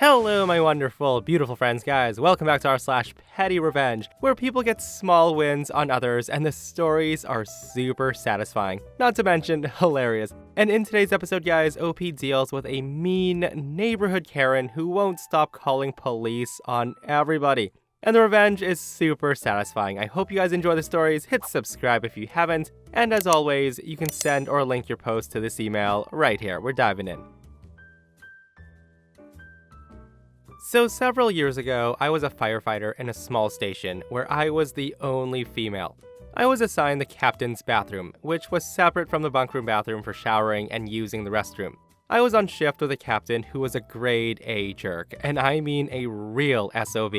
Hello, my wonderful, beautiful friends, guys. Welcome back to r/PettyRevenge, where people get small wins on others and the stories are super satisfying, not to mention hilarious. And in today's episode, guys, OP deals with a mean neighborhood Karen who won't stop calling police on everybody. And the revenge is super satisfying. I hope you guys enjoy the stories. Hit subscribe if you haven't. And as always, you can send or link your post to this email right here. We're diving in. So several years ago, I was a firefighter in a small station where I was the only female. I was assigned the captain's bathroom, which was separate from the bunkroom bathroom for showering and using the restroom. I was on shift with a captain who was a grade A jerk, and I mean a real SOB.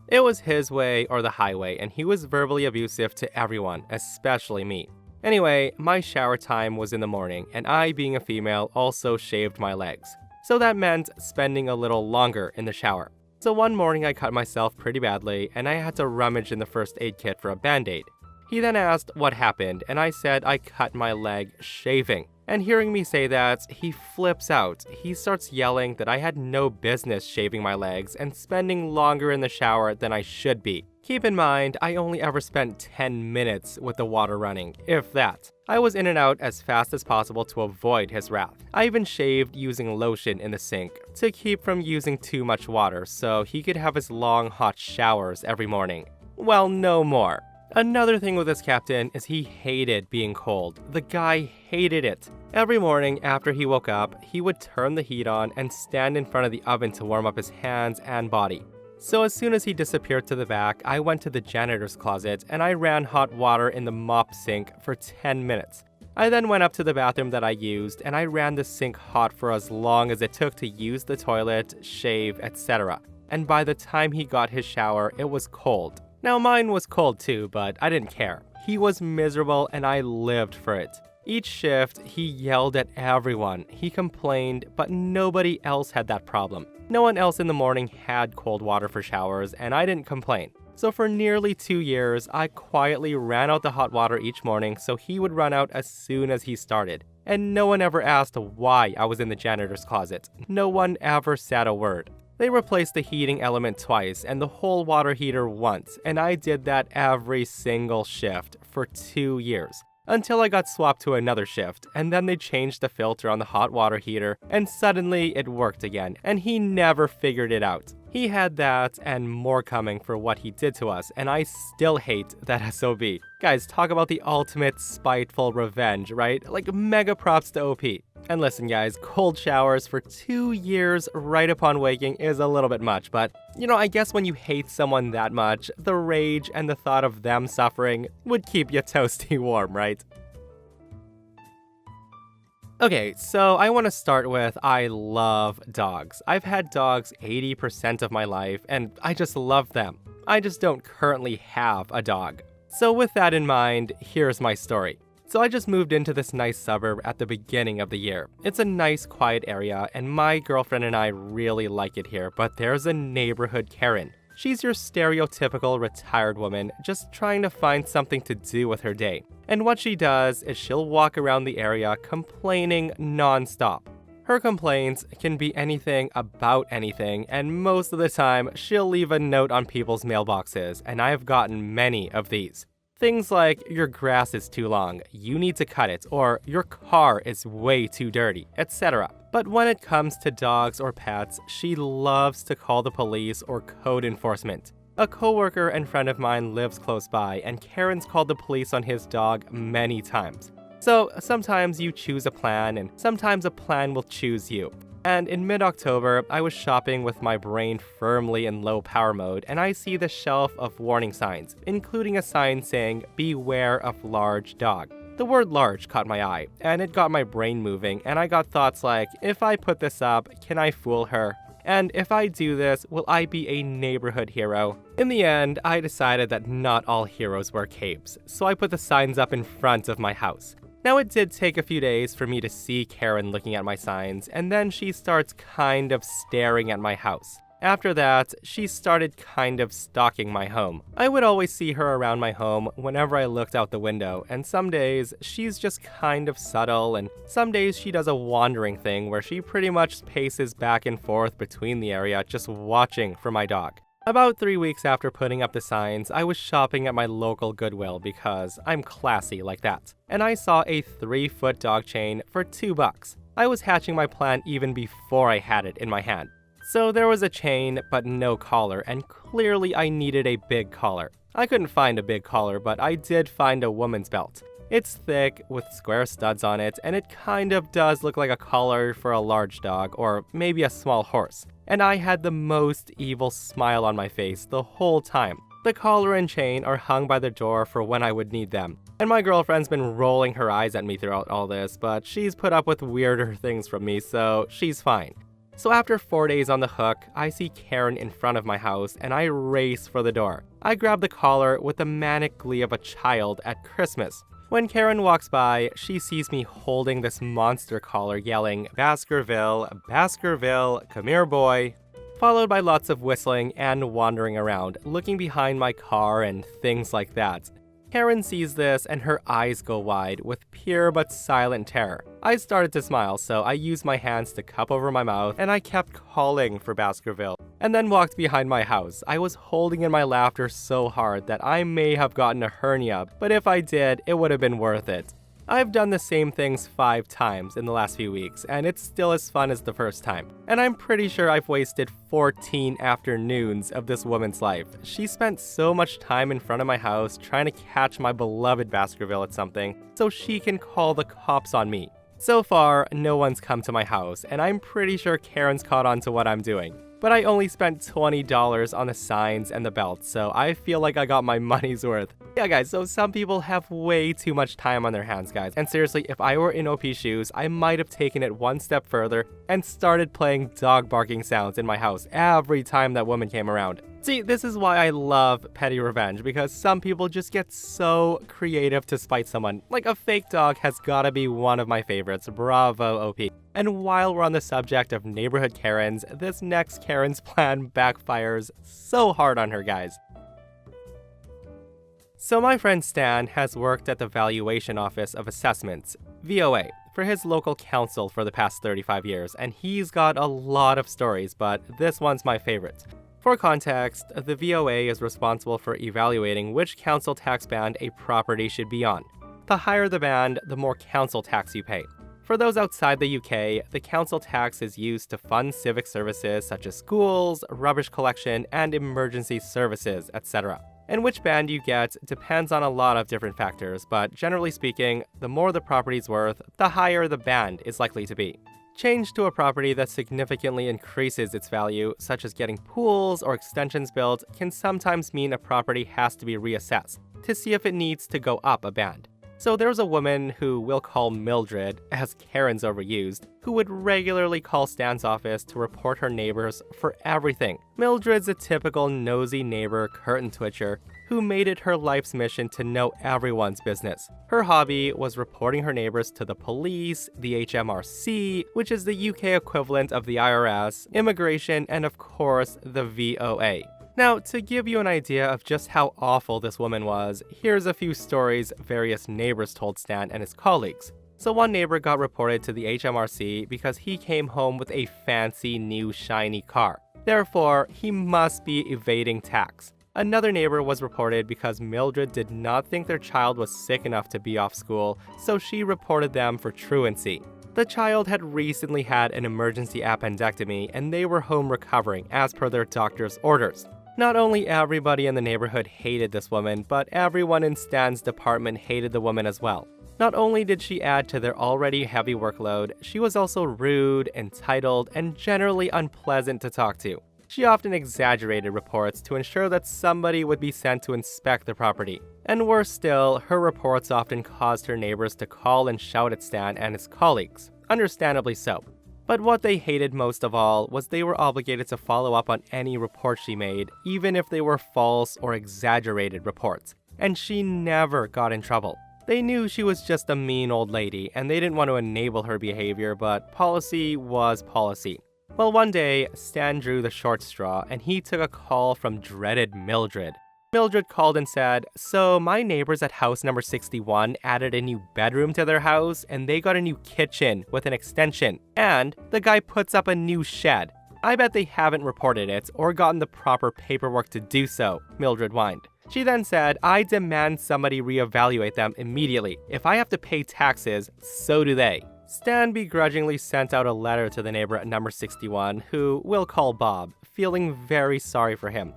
It was his way or the highway, and he was verbally abusive to everyone, especially me. Anyway, my shower time was in the morning, and I, being a female, also shaved my legs. So that meant spending a little longer in the shower. So one morning I cut myself pretty badly, and I had to rummage in the first aid kit for a band-aid. He then asked what happened, and I said I cut my leg shaving. And hearing me say that, he flips out. He starts yelling that I had no business shaving my legs and spending longer in the shower than I should be. Keep in mind, I only ever spent 10 minutes with the water running, if that. I was in and out as fast as possible to avoid his wrath. I even shaved using lotion in the sink to keep from using too much water so he could have his long hot showers every morning. Well, no more. Another thing with this captain is he hated being cold. The guy hated it. Every morning after he woke up, he would turn the heat on and stand in front of the oven to warm up his hands and body. So as soon as he disappeared to the back, I went to the janitor's closet and I ran hot water in the mop sink for 10 minutes. I then went up to the bathroom that I used and I ran the sink hot for as long as it took to use the toilet, shave, etc. And by the time he got his shower, it was cold. Now mine was cold too, but I didn't care. He was miserable and I lived for it. Each shift, he yelled at everyone. He complained, but nobody else had that problem. No one else in the morning had cold water for showers, and I didn't complain. So for nearly 2 years, I quietly ran out the hot water each morning so he would run out as soon as he started. And no one ever asked why I was in the janitor's closet. No one ever said a word. They replaced the heating element twice and the whole water heater once, and I did that every single shift for 2 years. Until I got swapped to another shift, and then they changed the filter on the hot water heater, and suddenly it worked again, and he never figured it out. He had that and more coming for what he did to us, and I still hate that SOB. Guys, talk about the ultimate spiteful revenge, right? Like, mega props to OP. And listen guys, cold showers for 2 years right upon waking is a little bit much, but I guess when you hate someone that much, the rage and the thought of them suffering would keep you toasty warm, right? Okay, so I want to start with I love dogs. I've had dogs 80% of my life, and I just love them. I just don't currently have a dog. So with that in mind, here's my story. So I just moved into this nice suburb at the beginning of the year. It's a nice, quiet area, and my girlfriend and I really like it here, but there's a neighborhood Karen. She's your stereotypical retired woman, just trying to find something to do with her day. And what she does is she'll walk around the area complaining non-stop. Her complaints can be anything about anything, and most of the time, she'll leave a note on people's mailboxes, and I've gotten many of these. Things like, your grass is too long, you need to cut it, or your car is way too dirty, etc. But when it comes to dogs or pets, she loves to call the police or code enforcement. A coworker and friend of mine lives close by, and Karen's called the police on his dog many times. So sometimes you choose a plan, and sometimes a plan will choose you. And in mid-October, I was shopping with my brain firmly in low power mode, and I see the shelf of warning signs, including a sign saying, "Beware of large dog." The word large caught my eye, and it got my brain moving, and I got thoughts like, if I put this up, can I fool her? And if I do this, will I be a neighborhood hero? In the end, I decided that not all heroes wear capes, so I put the signs up in front of my house. Now it did take a few days for me to see Karen looking at my signs, and then she starts kind of staring at my house. After that, she started kind of stalking my home. I would always see her around my home whenever I looked out the window, and some days she's just kind of subtle, and some days she does a wandering thing where she pretty much paces back and forth between the area just watching for my dog. About 3 weeks after putting up the signs, I was shopping at my local Goodwill because I'm classy like that, and I saw a 3-foot dog chain for $2. I was hatching my plan even before I had it in my hand. So there was a chain, but no collar, and clearly I needed a big collar. I couldn't find a big collar, but I did find a woman's belt. It's thick, with square studs on it, and it kind of does look like a collar for a large dog, or maybe a small horse. And I had the most evil smile on my face the whole time. The collar and chain are hung by the door for when I would need them. And my girlfriend's been rolling her eyes at me throughout all this, but she's put up with weirder things from me, so she's fine. So after 4 days on the hook, I see Karen in front of my house and I race for the door. I grab the collar with the manic glee of a child at Christmas. When Karen walks by, she sees me holding this monster collar yelling, "Baskerville, Baskerville, come here boy," followed by lots of whistling and wandering around, looking behind my car and things like that. Karen sees this and her eyes go wide with pure but silent terror. I started to smile, so I used my hands to cup over my mouth and I kept calling for Baskerville, and then walked behind my house. I was holding in my laughter so hard that I may have gotten a hernia, but if I did, it would have been worth it. I've done the same things 5 times in the last few weeks, and it's still as fun as the first time. And I'm pretty sure I've wasted 14 afternoons of this woman's life. She spent so much time in front of my house trying to catch my beloved Baskerville at something, so she can call the cops on me. So far, no one's come to my house, and I'm pretty sure Karen's caught on to what I'm doing. But I only spent $20 on the signs and the belt, so I feel like I got my money's worth. Yeah guys, so some people have way too much time on their hands, guys. And seriously, if I were in OP's shoes, I might have taken it one step further and started playing dog barking sounds in my house every time that woman came around. See, this is why I love PettyRevenge, because some people just get so creative to spite someone. Like a fake dog has gotta be one of my favorites. Bravo, OP. And while we're on the subject of neighborhood Karens, this next Karen's plan backfires so hard on her, guys. So my friend Stan has worked at the Valuation Office of Assessments, VOA, for his local council for the past 35 years, and he's got a lot of stories, but this one's my favorite. For context, the VOA is responsible for evaluating which council tax band a property should be on. The higher the band, the more council tax you pay. For those outside the UK, the council tax is used to fund civic services such as schools, rubbish collection, and emergency services, etc. And which band you get depends on a lot of different factors, but generally speaking, the more the property's worth, the higher the band is likely to be. Change to a property that significantly increases its value, such as getting pools or extensions built, can sometimes mean a property has to be reassessed to see if it needs to go up a band. So there's a woman who we'll call Mildred, as Karen's overused, who would regularly call Stan's office to report her neighbors for everything. Mildred's a typical nosy neighbor curtain twitcher who made it her life's mission to know everyone's business. Her hobby was reporting her neighbors to the police, the HMRC, which is the UK equivalent of the IRS, immigration, and of course, the VOA. Now, to give you an idea of just how awful this woman was, here's a few stories various neighbors told Stan and his colleagues. So one neighbor got reported to the HMRC because he came home with a fancy new shiny car. Therefore, he must be evading tax. Another neighbor was reported because Mildred did not think their child was sick enough to be off school, so she reported them for truancy. The child had recently had an emergency appendectomy and they were home recovering as per their doctor's orders. Not only everybody in the neighborhood hated this woman, but everyone in Stan's department hated the woman as well. Not only did she add to their already heavy workload, she was also rude, entitled, and generally unpleasant to talk to. She often exaggerated reports to ensure that somebody would be sent to inspect the property. And worse still, her reports often caused her neighbors to call and shout at Stan and his colleagues, understandably so. But what they hated most of all was they were obligated to follow up on any report she made, even if they were false or exaggerated reports. And she never got in trouble. They knew she was just a mean old lady, and they didn't want to enable her behavior, but policy was policy. Well, one day, Stan drew the short straw and he took a call from dreaded Mildred. Mildred called and said, "So my neighbors at house number 61 added a new bedroom to their house and they got a new kitchen with an extension. And the guy puts up a new shed. I bet they haven't reported it or gotten the proper paperwork to do so," Mildred whined. She then said, "I demand somebody reevaluate them immediately. If I have to pay taxes, so do they." Stan begrudgingly sent out a letter to the neighbor at number 61, who we'll call Bob, feeling very sorry for him.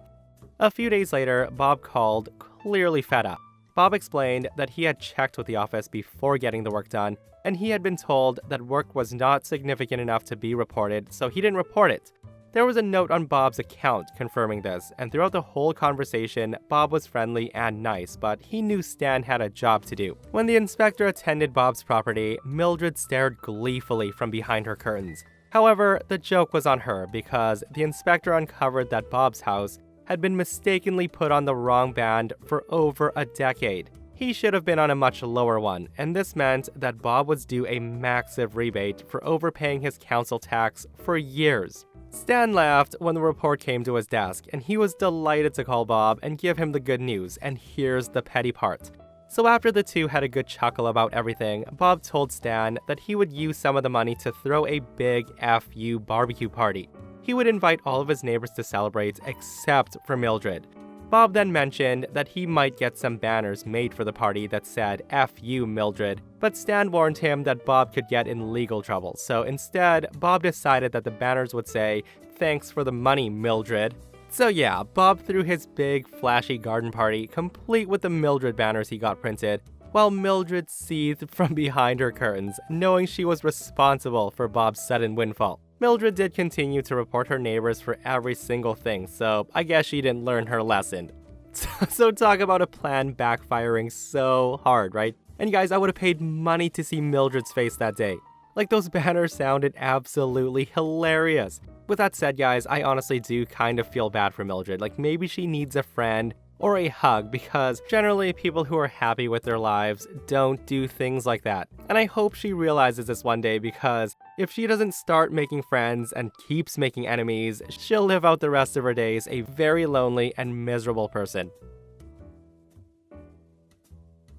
A few days later, Bob called, clearly fed up. Bob explained that he had checked with the office before getting the work done, and he had been told that work was not significant enough to be reported, so he didn't report it. There was a note on Bob's account confirming this, and throughout the whole conversation, Bob was friendly and nice, but he knew Stan had a job to do. When the inspector attended Bob's property, Mildred stared gleefully from behind her curtains. However, the joke was on her because the inspector uncovered that Bob's house had been mistakenly put on the wrong band for over a decade. He should have been on a much lower one, and this meant that Bob was due a massive rebate for overpaying his council tax for years. Stan laughed when the report came to his desk, and he was delighted to call Bob and give him the good news, and here's the petty part. So after the two had a good chuckle about everything, Bob told Stan that he would use some of the money to throw a big FU barbecue party. He would invite all of his neighbors to celebrate except for Mildred. Bob then mentioned that he might get some banners made for the party that said "F you, Mildred," but Stan warned him that Bob could get in legal trouble, so instead, Bob decided that the banners would say, "Thanks for the money, Mildred." So yeah, Bob threw his big, flashy garden party, complete with the Mildred banners he got printed, while Mildred seethed from behind her curtains, knowing she was responsible for Bob's sudden windfall. Mildred did continue to report her neighbors for every single thing, so I guess she didn't learn her lesson. So talk about a plan backfiring so hard, right? And guys, I would have paid money to see Mildred's face that day. Like, those banners sounded absolutely hilarious. With that said, guys, I honestly do kind of feel bad for Mildred. Like, maybe she needs a friend or a hug, because generally people who are happy with their lives don't do things like that. And I hope she realizes this one day, because if she doesn't start making friends and keeps making enemies, she'll live out the rest of her days a very lonely and miserable person.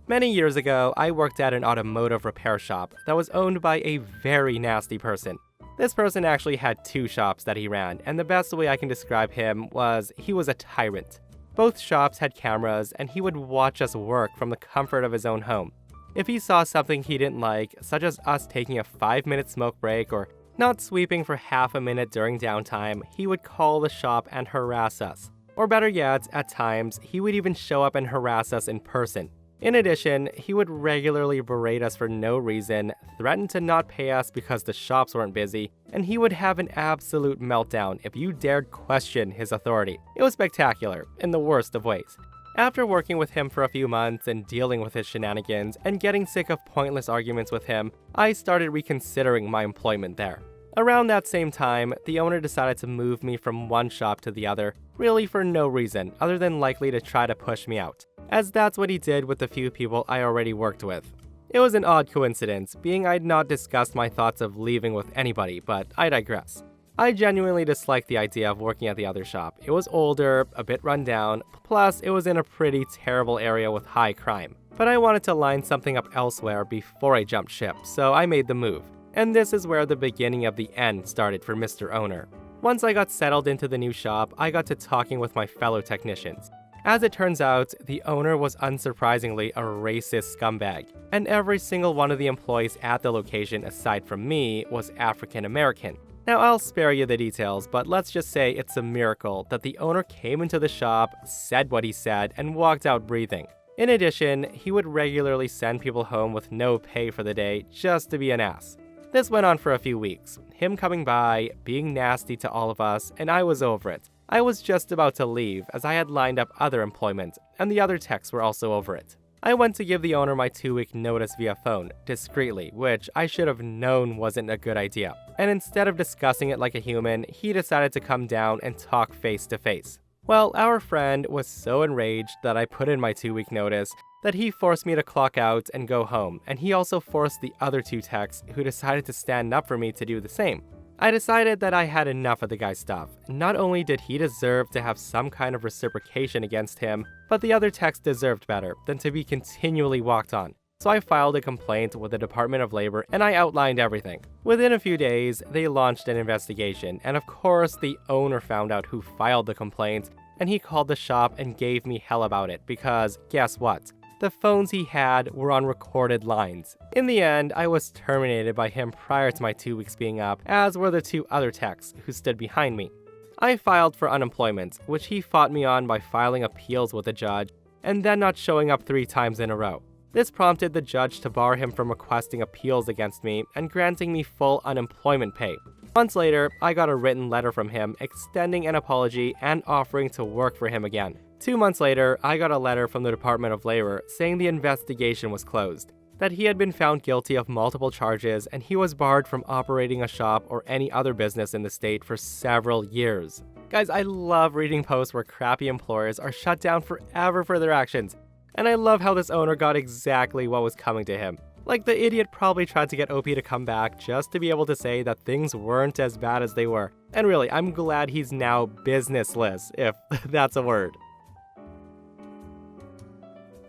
Many years ago, I worked at an automotive repair shop that was owned by a very nasty person. This person actually had two shops that he ran, and the best way I can describe him was he was a tyrant. Both shops had cameras, and he would watch us work from the comfort of his own home. If he saw something he didn't like, such as us taking a 5-minute smoke break or not sweeping for half a minute during downtime, he would call the shop and harass us. Or better yet, at times, he would even show up and harass us in person. In addition, he would regularly berate us for no reason, threaten to not pay us because the shops weren't busy, and he would have an absolute meltdown if you dared question his authority. It was spectacular, in the worst of ways. After working with him for a few months and dealing with his shenanigans and getting sick of pointless arguments with him, I started reconsidering my employment there. Around that same time, the owner decided to move me from one shop to the other, really for no reason other than likely to try to push me out, as that's what he did with the few people I already worked with. It was an odd coincidence, being I'd not discussed my thoughts of leaving with anybody, but I digress. I genuinely disliked the idea of working at the other shop. It was older, a bit run down, plus it was in a pretty terrible area with high crime. But I wanted to line something up elsewhere before I jumped ship, so I made the move. And this is where the beginning of the end started for Mr. Owner. Once I got settled into the new shop, I got to talking with my fellow technicians. As it turns out, the owner was unsurprisingly a racist scumbag, and every single one of the employees at the location aside from me was African American. Now, I'll spare you the details, but let's just say it's a miracle that the owner came into the shop, said what he said, and walked out breathing. In addition, he would regularly send people home with no pay for the day just to be an ass. This went on for a few weeks, him coming by, being nasty to all of us, and I was over it. I was just about to leave, as I had lined up other employment, and the other techs were also over it. I went to give the owner my 2-week notice via phone, discreetly, which I should have known wasn't a good idea. And instead of discussing it like a human, he decided to come down and talk face to face. Well, our friend was so enraged that I put in my 2-week notice that he forced me to clock out and go home, and he also forced the other 2 techs who decided to stand up for me to do the same. I decided that I had enough of the guy's stuff. Not only did he deserve to have some kind of reciprocation against him, but the other techs deserved better than to be continually walked on. So I filed a complaint with the Department of Labor and I outlined everything. Within a few days, they launched an investigation, and of course the owner found out who filed the complaint, and he called the shop and gave me hell about it because guess what? The phones he had were on recorded lines. In the end, I was terminated by him prior to my 2 weeks being up, as were the 2 other techs who stood behind me. I filed for unemployment, which he fought me on by filing appeals with the judge and then not showing up 3 times in a row. This prompted the judge to bar him from requesting appeals against me and granting me full unemployment pay. Months later, I got a written letter from him extending an apology and offering to work for him again. 2 months later, I got a letter from the Department of Labor saying the investigation was closed, that he had been found guilty of multiple charges and he was barred from operating a shop or any other business in the state for several years. Guys, I love reading posts where crappy employers are shut down forever for their actions. And I love how this owner got exactly what was coming to him. Like, the idiot probably tried to get OP to come back just to be able to say that things weren't as bad as they were. And really, I'm glad he's now businessless, if that's a word.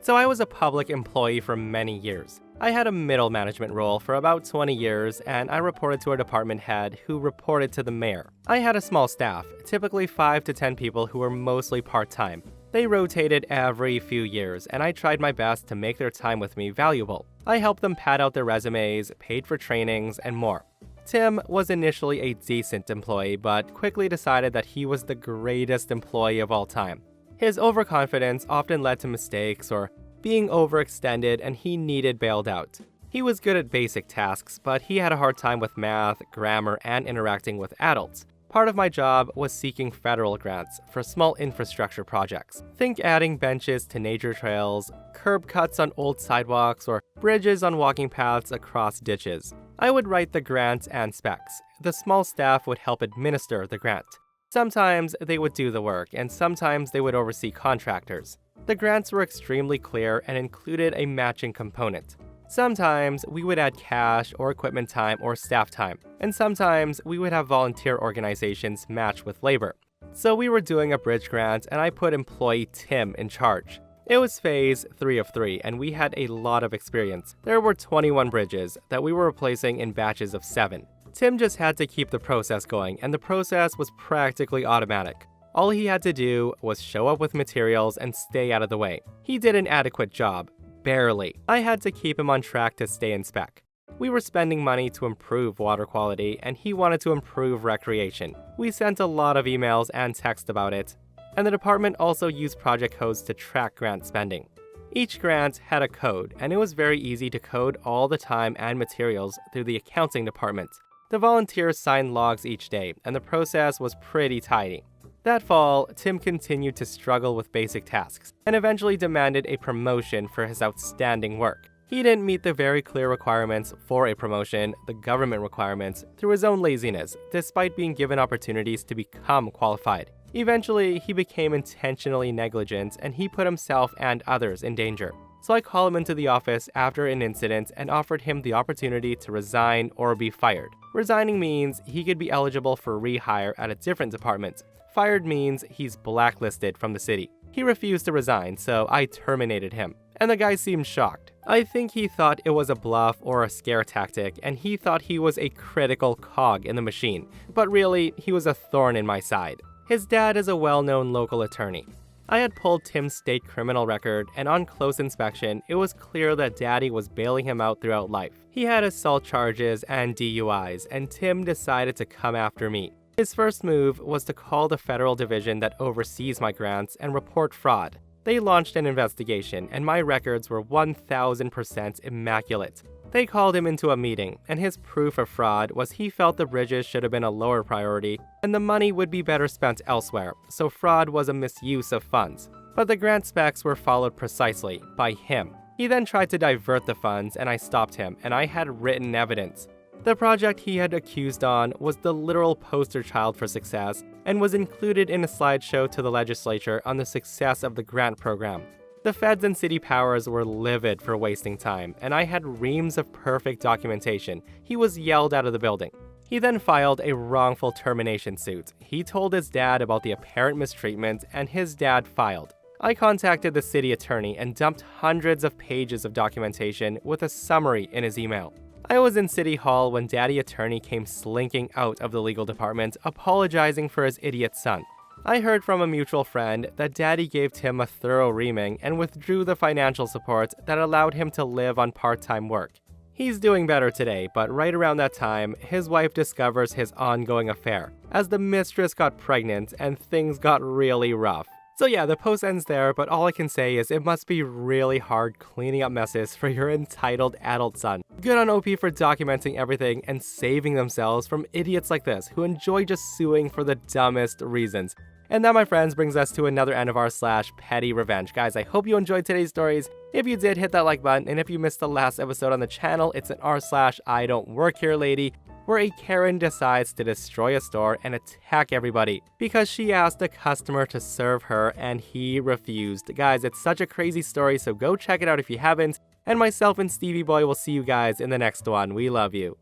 So I was a public employee for many years. I had a middle management role for about 20 years, and I reported to a department head who reported to the mayor. I had a small staff, typically 5 to 10 people who were mostly part-time. They rotated every few years, and I tried my best to make their time with me valuable. I helped them pad out their resumes, paid for trainings, and more. Tim was initially a decent employee, but quickly decided that he was the greatest employee of all time. His overconfidence often led to mistakes or being overextended, and he needed bailed out. He was good at basic tasks, but he had a hard time with math, grammar, and interacting with adults. Part of my job was seeking federal grants for small infrastructure projects. Think adding benches to nature trails, curb cuts on old sidewalks, or bridges on walking paths across ditches. I would write the grants and specs. The small staff would help administer the grant. Sometimes they would do the work, and sometimes they would oversee contractors. The grants were extremely clear and included a matching component. Sometimes we would add cash or equipment time or staff time, and sometimes we would have volunteer organizations match with labor. So we were doing a bridge grant, and I put employee Tim in charge. It was phase 3 of 3, and we had a lot of experience. There were 21 bridges that we were replacing in batches of 7. Tim just had to keep the process going, and the process was practically automatic. All he had to do was show up with materials and stay out of the way. He did an adequate job. Barely. I had to keep him on track to stay in spec. We were spending money to improve water quality, and he wanted to improve recreation. We sent a lot of emails and text about it, and the department also used project codes to track grant spending. Each grant had a code, and it was very easy to code all the time and materials through the accounting department. The volunteers signed logs each day, and the process was pretty tidy. That fall, Tim continued to struggle with basic tasks and eventually demanded a promotion for his outstanding work. He didn't meet the very clear requirements for a promotion, the government requirements, through his own laziness, despite being given opportunities to become qualified. Eventually, he became intentionally negligent and he put himself and others in danger. So I called him into the office after an incident and offered him the opportunity to resign or be fired. Resigning means he could be eligible for rehire at a different department. Fired means he's blacklisted from the city. He refused to resign, so I terminated him. And the guy seemed shocked. I think he thought it was a bluff or a scare tactic, and he thought he was a critical cog in the machine. But really, he was a thorn in my side. His dad is a well-known local attorney. I had pulled Tim's state criminal record, and on close inspection, it was clear that Daddy was bailing him out throughout life. He had assault charges and DUIs, and Tim decided to come after me. His first move was to call the federal division that oversees my grants and report fraud. They launched an investigation, and my records were 1000% immaculate. They called him into a meeting, and his proof of fraud was he felt the bridges should have been a lower priority, and the money would be better spent elsewhere, so fraud was a misuse of funds. But the grant specs were followed precisely by him. He then tried to divert the funds, and I stopped him, and I had written evidence. The project he had accused on was the literal poster child for success and was included in a slideshow to the legislature on the success of the grant program. The feds and city powers were livid for wasting time, and I had reams of perfect documentation. He was yelled out of the building. He then filed a wrongful termination suit. He told his dad about the apparent mistreatment, and his dad filed. I contacted the city attorney and dumped hundreds of pages of documentation with a summary in his email. I was in City Hall when Daddy Attorney came slinking out of the legal department, apologizing for his idiot son. I heard from a mutual friend that Daddy gave Tim a thorough reaming and withdrew the financial support that allowed him to live on part-time work. He's doing better today, but right around that time, his wife discovers his ongoing affair, as the mistress got pregnant and things got really rough. So yeah, the post ends there, but all I can say is it must be really hard cleaning up messes for your entitled adult son. Good on OP for documenting everything and saving themselves from idiots like this who enjoy just suing for the dumbest reasons. And that, my friends, brings us to another end of our /PettyRevenge. Guys, I hope you enjoyed today's stories. If you did, hit that like button, and if you missed the last episode on the channel, it's an r/I-don't-work-here lady, where a Karen decides to destroy a store and attack everybody because she asked a customer to serve her and he refused. Guys, it's such a crazy story, so go check it out if you haven't, and myself and Stevie Boy will see you guys in the next one. We love you.